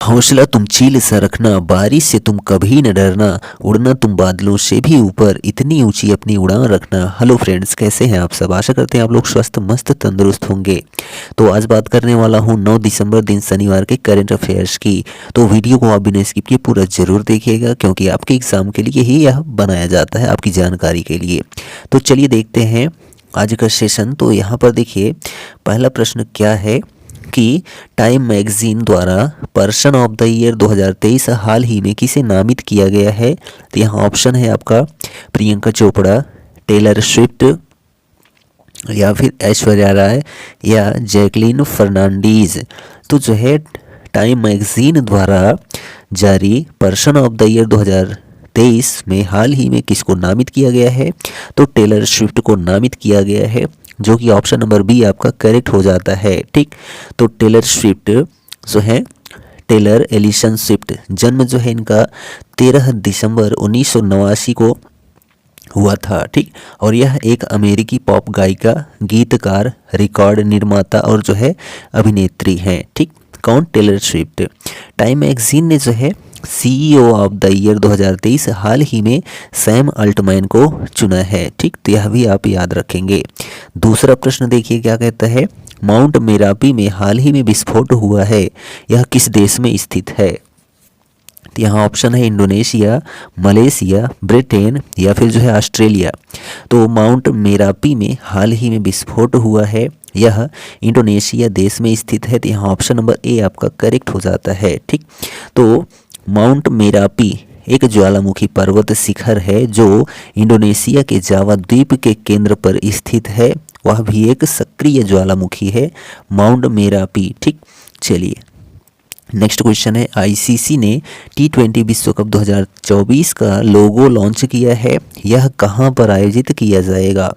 हौसला तुम चील सा रखना, बारिश से तुम कभी न डरना, उड़ना तुम बादलों से भी ऊपर, इतनी ऊंची अपनी उड़ान रखना। हेलो फ्रेंड्स, कैसे हैं आप सब? आशा करते हैं आप लोग स्वस्थ मस्त तंदुरुस्त होंगे। तो आज बात करने वाला हूं 9 दिसंबर दिन शनिवार के करंट अफेयर्स की। तो वीडियो को आप बिना स्किप किए पूरा जरूर देखिएगा, क्योंकि आपके एग्जाम के लिए ही यह बनाया जाता है, आपकी जानकारी के लिए। तो चलिए देखते हैं आज का सेशन। तो यहाँ पर देखिए, पहला प्रश्न क्या है कि टाइम मैगजीन द्वारा पर्सन ऑफ द ईयर 2023 हाल ही में किसे नामित किया गया है? तो यहाँ ऑप्शन है आपका प्रियंका चोपड़ा, टेलर स्विफ्ट, या फिर ऐश्वर्या राय, या जैकलिन फर्नांडीज। तो जो है टाइम मैगजीन द्वारा जारी पर्सन ऑफ द ईयर 2023 में हाल ही में किसको नामित किया गया है? तो टेलर स्विफ्ट को नामित किया गया है, जो कि ऑप्शन नंबर बी आपका करेक्ट हो जाता है। ठीक, तो टेलर स्विफ्ट जो है, टेलर एलिसन स्विफ्ट, जन्म जो है इनका 13 दिसंबर 1989 को हुआ था। ठीक, और यह एक अमेरिकी पॉप गायिका, गीतकार, रिकॉर्ड निर्माता और जो है अभिनेत्री हैं। ठीक, कौन? Taylor Swift. टाइम मैगजीन ने जो है सीईओ ऑफ द ईयर 2023 हाल ही में सैम अल्टमैन को चुना है। ठीक, तो यह भी आप याद रखेंगे। दूसरा प्रश्न देखिए क्या कहता है, माउंट मेरापी में हाल ही में विस्फोट हुआ है, यह किस देश में स्थित है? तो यहाँ ऑप्शन है इंडोनेशिया, मलेशिया, ब्रिटेन, या फिर जो है ऑस्ट्रेलिया। तो माउंट मेरापी में हाल ही में विस्फोट हुआ है, यह इंडोनेशिया देश में स्थित है। तो यहाँ ऑप्शन नंबर ए आपका करेक्ट हो जाता है। ठीक, तो माउंट मेरापी एक ज्वालामुखी पर्वत शिखर है जो इंडोनेशिया के जावा द्वीप के केंद्र पर स्थित है। वह भी एक सक्रिय ज्वालामुखी है, माउंट मेरापी। ठीक, चलिए नेक्स्ट क्वेश्चन है, आईसीसी ने T20 विश्व कप 2024 का लोगो लॉन्च किया है, यह कहां पर आयोजित किया जाएगा?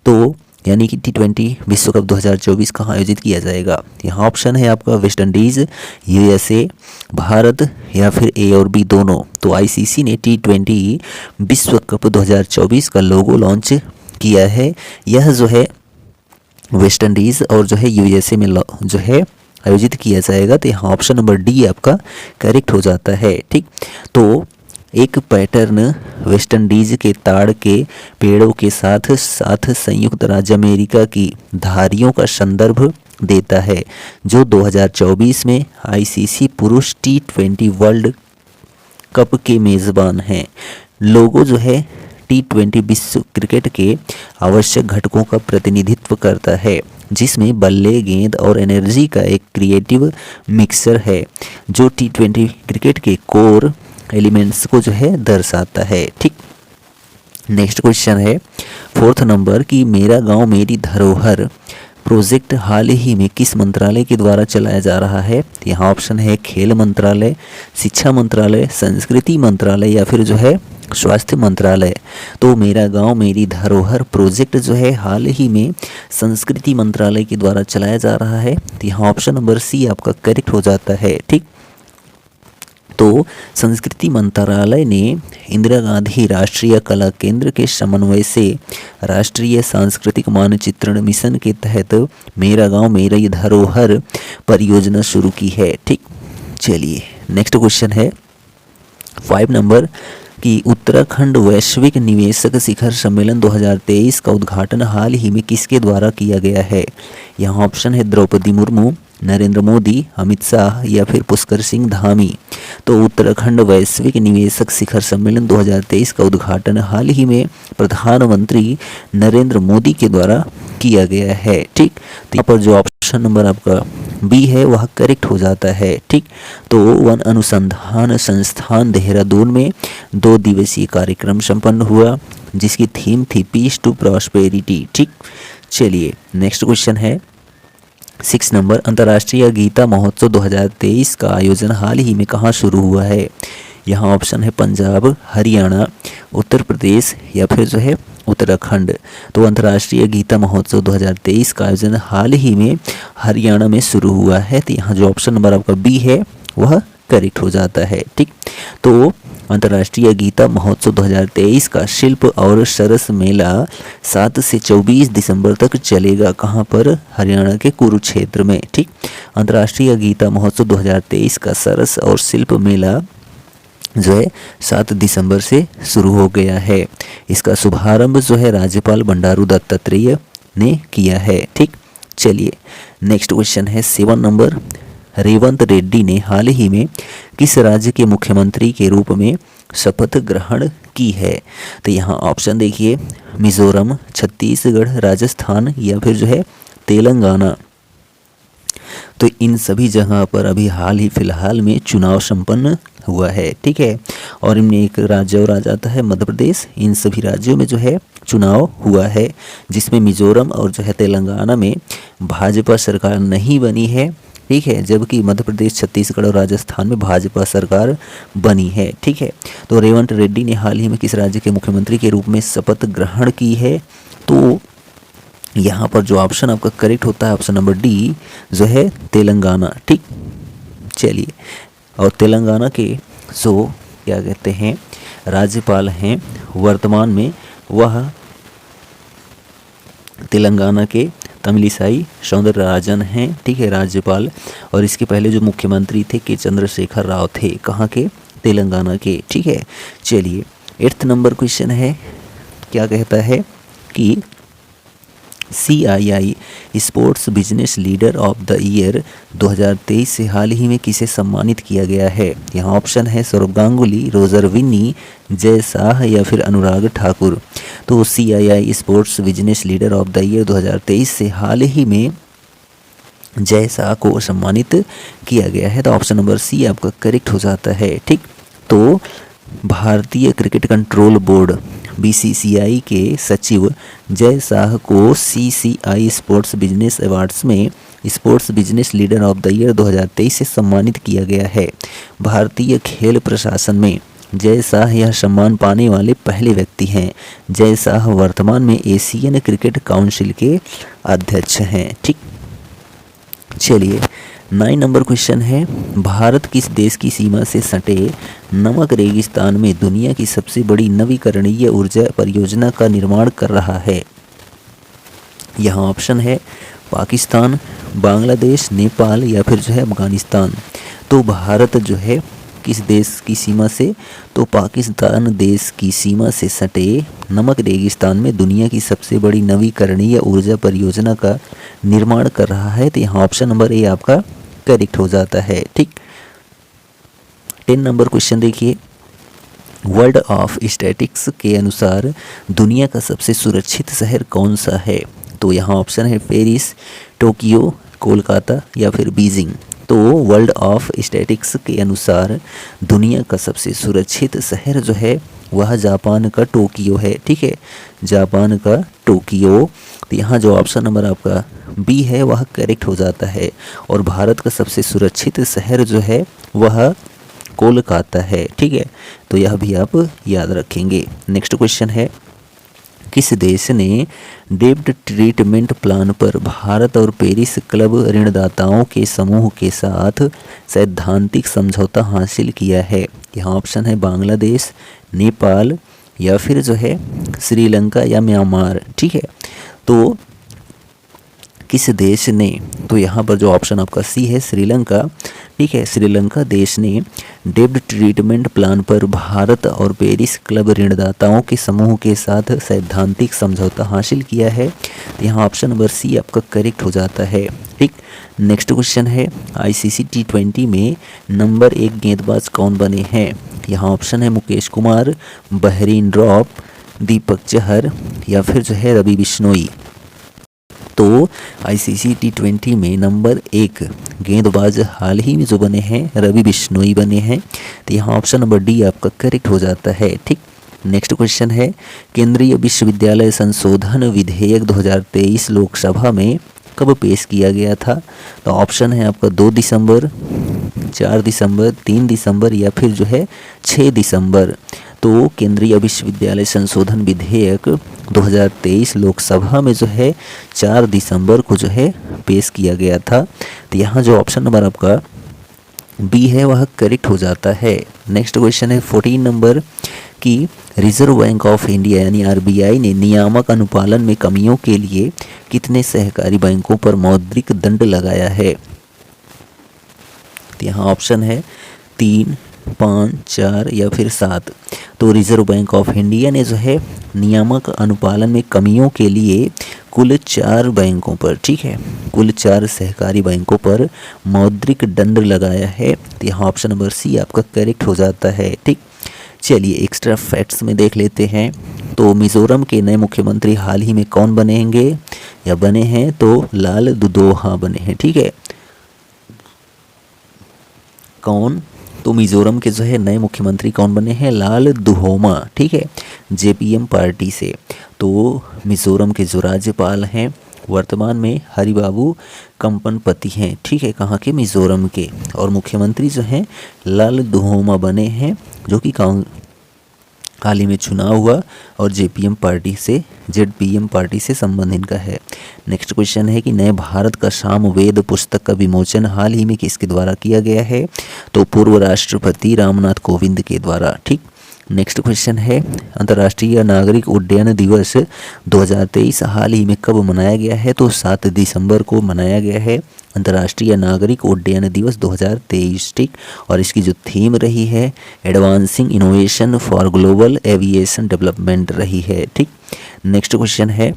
तो यानी कि T20 विश्व कप 2024 कहाँ आयोजित किया जाएगा? यहाँ ऑप्शन है आपका वेस्ट इंडीज़, यूएसए, भारत, या फिर ए और बी दोनों। तो आईसीसी ने T20 विश्व कप 2024 का लोगो लॉन्च किया है, यह जो है वेस्ट इंडीज़ और जो है यूएसए में जो है आयोजित किया जाएगा। तो यहाँ ऑप्शन नंबर डी आपका करेक्ट हो जाता है। ठीक, तो एक पैटर्न वेस्ट इंडीज के ताड़ के पेड़ों के साथ साथ संयुक्त राज्य अमेरिका की धारियों का संदर्भ देता है, जो 2024 में आईसीसी पुरुष T20 वर्ल्ड कप के मेज़बान हैं। लोगो जो है T20 विश्व क्रिकेट के आवश्यक घटकों का प्रतिनिधित्व करता है, जिसमें बल्ले, गेंद और एनर्जी का एक क्रिएटिव मिक्सर है, जो T20 क्रिकेट के कोर एलिमेंट्स को जो है दर्शाता है। ठीक, नेक्स्ट क्वेश्चन है 4th नंबर की मेरा गांव मेरी धरोहर प्रोजेक्ट हाल ही में किस मंत्रालय के द्वारा चलाया जा रहा है? यहाँ ऑप्शन है खेल मंत्रालय, शिक्षा मंत्रालय, संस्कृति मंत्रालय, या फिर जो है स्वास्थ्य मंत्रालय। तो मेरा गांव मेरी धरोहर प्रोजेक्ट जो है हाल ही में संस्कृति मंत्रालय के द्वारा चलाया जा रहा है। तो यहाँ ऑप्शन नंबर सी आपका करेक्ट हो जाता है। ठीक, तो संस्कृति मंत्रालय ने इंदिरा गांधी राष्ट्रीय कला केंद्र के समन्वय से राष्ट्रीय सांस्कृतिक मानचित्रण मिशन के तहत मेरा गांव मेरी धरोहर परियोजना शुरू की है। ठीक, चलिए नेक्स्ट क्वेश्चन है 5 नंबर कि उत्तराखंड वैश्विक निवेशक शिखर सम्मेलन 2023 का उद्घाटन हाल ही में किसके द्वारा किया गया है? यहाँ ऑप्शन है द्रौपदी मुर्मू, नरेंद्र मोदी, अमित शाह, या फिर पुष्कर सिंह धामी। तो उत्तराखंड वैश्विक निवेशक शिखर सम्मेलन 2023 का उद्घाटन हाल ही में प्रधानमंत्री नरेंद्र मोदी के द्वारा किया गया है। ठीक, तो यहाँ पर जो ऑप्शन नंबर आपका बी है वह करेक्ट हो जाता है। ठीक, तो वन अनुसंधान संस्थान देहरादून में 2 दिवसीय कार्यक्रम संपन्न हुआ, जिसकी थीम थी पीस टू प्रॉस्पेरिटी। ठीक, चलिए नेक्स्ट क्वेश्चन है 6 नंबर, अंतर्राष्ट्रीय गीता महोत्सव 2023 का आयोजन हाल ही में कहाँ शुरू हुआ है? यहाँ ऑप्शन है पंजाब, हरियाणा, उत्तर प्रदेश, या फिर जो है उत्तराखंड। तो अंतर्राष्ट्रीय गीता महोत्सव 2023 का आयोजन हाल ही में हरियाणा में शुरू हुआ है। तो यहाँ जो ऑप्शन नंबर आपका बी है वह करेक्ट हो जाता है। ठीक, तो अंतर्राष्ट्रीय गीता महोत्सव 2023 का शिल्प और सरस मेला 7 से 24 दिसंबर तक चलेगा। कहाँ पर? हरियाणा के कुरुक्षेत्र में। ठीक, अंतर्राष्ट्रीय गीता महोत्सव 2023 का सरस और शिल्प मेला जो है 7 दिसंबर से शुरू हो गया है। इसका शुभारंभ जो है राज्यपाल बंडारू दत्तात्रेय ने किया है। ठीक, चलिए नेक्स्ट क्वेश्चन है 7 नंबर। रेवंत रेड्डी ने हाल ही में किस राज्य के मुख्यमंत्री के रूप में शपथ ग्रहण की है? तो यहाँ ऑप्शन देखिए, मिजोरम, छत्तीसगढ़, राजस्थान या फिर जो है तेलंगाना। तो इन सभी जगह पर अभी हाल ही फिलहाल में चुनाव संपन्न हुआ है। ठीक है, और इनमें एक राज्य और आ जाता है मध्य प्रदेश। इन सभी राज्यों में जो है चुनाव हुआ है, जिसमें मिजोरम और जो है तेलंगाना में भाजपा सरकार नहीं बनी है। ठीक है, जबकि मध्य प्रदेश, छत्तीसगढ़ और राजस्थान में भाजपा सरकार बनी है। ठीक है, तो रेवंत रेड्डी ने हाल ही में किस राज्य के मुख्यमंत्री के रूप में शपथ ग्रहण की है? तो यहाँ पर जो ऑप्शन आपका करेक्ट होता है ऑप्शन नंबर डी जो है तेलंगाना। ठीक, चलिए, और तेलंगाना के जो क्या कहते हैं राज्यपाल हैं वर्तमान में, वह तेलंगाना के तमिलिसाई सौंदरराजन हैं। ठीक है, राज्यपाल। और इसके पहले जो मुख्यमंत्री थे के चंद्रशेखर राव थे। कहाँ के? तेलंगाना के। ठीक है, चलिए 8th नंबर क्वेश्चन है, क्या कहता है कि CII sports business leader of the year 2023 से हाल ही में किसे सम्मानित किया गया है? यहाँ ऑप्शन है सौरभ गांगुली, रोजर विन्नी, जय शाह या फिर अनुराग ठाकुर। तो CII sports business leader of the year 2023 से हाल ही में जय शाह को सम्मानित किया गया है। तो ऑप्शन नंबर सी आपका करेक्ट हो जाता है। ठीक, तो भारतीय क्रिकेट कंट्रोल बोर्ड BCCI के सचिव जय शाह को CCI स्पोर्ट्स बिजनेस अवार्ड्स में sports business leader of the year 2023 से सम्मानित किया गया है। भारतीय खेल प्रशासन में जय शाह यह सम्मान पाने वाले पहले व्यक्ति हैं। जय शाह वर्तमान में एशियन क्रिकेट काउंसिल के अध्यक्ष हैं। ठीक, चलिए 9 नंबर क्वेश्चन है, भारत किस देश की सीमा से सटे नमक रेगिस्तान में दुनिया की सबसे बड़ी नवीकरणीय ऊर्जा परियोजना का निर्माण कर रहा है? यहाँ ऑप्शन है पाकिस्तान, बांग्लादेश, नेपाल या फिर जो है अफगानिस्तान। तो भारत जो है किस देश की सीमा से? तो पाकिस्तान देश की सीमा से सटे नमक रेगिस्तान में दुनिया की सबसे बड़ी नवीकरणीय ऊर्जा परियोजना का निर्माण कर रहा है। तो यहाँ ऑप्शन नंबर ए आपका करेक्ट हो जाता है। ठीक, 10 नंबर क्वेश्चन देखिए, वर्ल्ड ऑफ स्टैटिक्स के अनुसार दुनिया का सबसे सुरक्षित शहर कौन सा है? तो यहाँ ऑप्शन है पेरिस, टोक्यो, कोलकाता या फिर बीजिंग। तो वर्ल्ड ऑफ स्टैटिक्स के अनुसार दुनिया का सबसे सुरक्षित शहर जो है वह जापान का टोक्यो है। ठीक है, जापान का टोक्यो। तो यहाँ जो ऑप्शन नंबर आपका बी है वह करेक्ट हो जाता है। और भारत का सबसे सुरक्षित शहर जो है वह कोलकाता है। ठीक है, तो यह भी आप याद रखेंगे। नेक्स्ट क्वेश्चन है, किस देश ने डेब्ट ट्रीटमेंट प्लान पर भारत और पेरिस क्लब ऋणदाताओं के समूह के साथ सैद्धांतिक समझौता हासिल किया है? यहाँ ऑप्शन है बांग्लादेश, नेपाल या फिर जो है श्रीलंका या म्यांमार। ठीक है, तो किस देश ने? तो यहाँ पर जो ऑप्शन आपका सी है श्रीलंका। ठीक है, श्रीलंका देश ने डेब्ट ट्रीटमेंट प्लान पर भारत और पेरिस क्लब ऋणदाताओं के समूह के साथ सैद्धांतिक समझौता हासिल किया है। यहाँ ऑप्शन नंबर सी आपका करेक्ट हो जाता है। ठीक, नेक्स्ट क्वेश्चन है, ICC T20 में नंबर 1 गेंदबाज कौन बने हैं? यहाँ ऑप्शन है मुकेश कुमार, बहरीन ड्रॉप, दीपक चहर या फिर जो है रवि बिश्नोई। तो ICC T20 में नंबर 1 गेंदबाज हाल ही में जो बने हैं रवि बिश्नोई बने हैं। तो यहाँ ऑप्शन नंबर डी आपका करेक्ट हो जाता है। ठीक, नेक्स्ट क्वेश्चन है, केंद्रीय विश्वविद्यालय संशोधन विधेयक 2023 लोकसभा में कब पेश किया गया था? तो ऑप्शन है आपका 2 दिसंबर, 4 दिसंबर, 3 दिसंबर या फिर जो है 6 दिसंबर। तो केंद्रीय विश्वविद्यालय संशोधन विधेयक 2023 लोकसभा में जो है 4 दिसंबर को जो है पेश किया गया था। तो यहाँ जो ऑप्शन नंबर आपका बी है वह करेक्ट हो जाता है। नेक्स्ट क्वेश्चन है 14 नंबर कि रिजर्व बैंक ऑफ इंडिया यानी आरबीआई ने नियामक अनुपालन में कमियों के लिए कितने सहकारी बैंकों पर मौद्रिक दंड लगाया है। तो यहाँ ऑप्शन है 3, 5, 4 या फिर 7। तो रिजर्व बैंक ऑफ इंडिया ने जो है नियामक अनुपालन में कमियों के लिए कुल 4 बैंकों पर, ठीक है, कुल 4 सहकारी बैंकों पर मौद्रिक दंड लगाया है। तो यहाँ ऑप्शन नंबर सी आपका करेक्ट हो जाता है। ठीक, चलिए एक्स्ट्रा फैक्ट्स में देख लेते हैं। तो मिजोरम के नए मुख्यमंत्री हाल ही में कौन बनेंगे या बने हैं, तो लाल दुधोहा बने हैं। ठीक है, कौन, तो मिजोरम के जो है नए मुख्यमंत्री कौन बने हैं, लाल दुहोमा, ठीक है, जेपीएम पार्टी से। तो मिजोरम के जो राज्यपाल हैं वर्तमान में हरिबाबू कंपनपति हैं, ठीक है, कहाँ के, मिजोरम के। और मुख्यमंत्री जो हैं लाल दुहोमा बने हैं, जो कि हाल ही में चुनाव हुआ और जेपीएम पार्टी से, जेडपीएम पार्टी से संबंध इनका है। नेक्स्ट क्वेश्चन है कि नए भारत का सामवेद पुस्तक का विमोचन हाल ही में किसके द्वारा किया गया है, तो पूर्व राष्ट्रपति रामनाथ कोविंद के द्वारा। ठीक, नेक्स्ट क्वेश्चन है अंतर्राष्ट्रीय नागरिक उड्डयन दिवस 2023 हाल ही में कब मनाया गया है, तो 7 दिसंबर को मनाया गया है अंतर्राष्ट्रीय नागरिक उड्डयन दिवस 2023। ठीक, और इसकी जो थीम रही है advancing innovation for global aviation development रही है। ठीक, नेक्स्ट क्वेश्चन है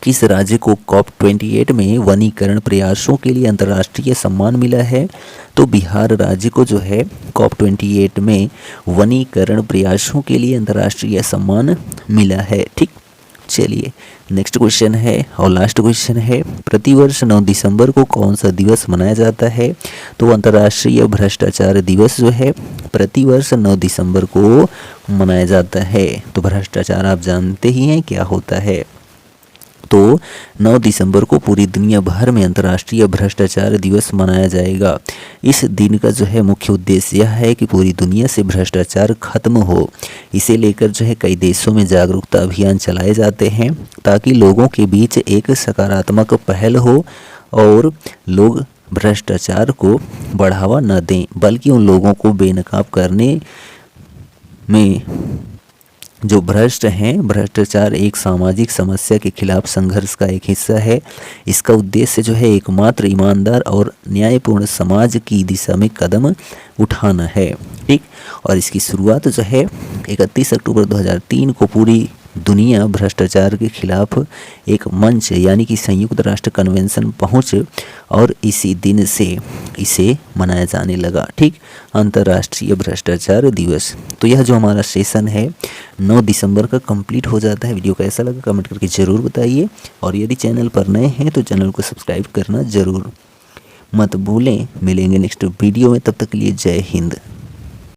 किस राज्य को COP28 में वनीकरण प्रयासों के लिए अंतर्राष्ट्रीय सम्मान मिला है, तो बिहार राज्य को जो है COP28 में वनीकरण प्रयासों के लिए अंतर्राष्ट्रीय सम्मान मिला है। ठीक, चलिए नेक्स्ट क्वेश्चन है और लास्ट क्वेश्चन है प्रतिवर्ष 9 दिसंबर को कौन सा दिवस मनाया जाता है, तो अंतर्राष्ट्रीय भ्रष्टाचार दिवस जो है प्रतिवर्ष 9 दिसंबर को मनाया जाता है। तो भ्रष्टाचार आप जानते ही हैं क्या होता है। तो 9 दिसंबर को पूरी दुनिया भर में अंतर्राष्ट्रीय भ्रष्टाचार दिवस मनाया जाएगा। इस दिन का जो है मुख्य उद्देश्य यह है कि पूरी दुनिया से भ्रष्टाचार खत्म हो। इसे लेकर जो है कई देशों में जागरूकता अभियान चलाए जाते हैं ताकि लोगों के बीच एक सकारात्मक पहल हो और लोग भ्रष्टाचार को बढ़ावा न दें, बल्कि उन लोगों को बेनकाब करने में जो भ्रष्ट हैं। भ्रष्टाचार एक सामाजिक समस्या के खिलाफ संघर्ष का एक हिस्सा है। इसका उद्देश्य जो है एकमात्र ईमानदार और न्यायपूर्ण समाज की दिशा में कदम उठाना है। ठीक, और इसकी शुरुआत जो है 31 अक्टूबर 2003 को पूरी दुनिया भ्रष्टाचार के खिलाफ एक मंच यानी कि संयुक्त राष्ट्र कन्वेंशन पहुंच और इसी दिन से इसे मनाया जाने लगा। ठीक, अंतर्राष्ट्रीय भ्रष्टाचार दिवस। तो यह जो हमारा सेशन है 9 दिसंबर का कंप्लीट हो जाता है। वीडियो कैसा लगा कमेंट करके ज़रूर बताइए और यदि चैनल पर नए हैं तो चैनल को सब्सक्राइब करना ज़रूर मत भूलें। मिलेंगे नेक्स्ट वीडियो में, तब तक के लिए जय हिंद।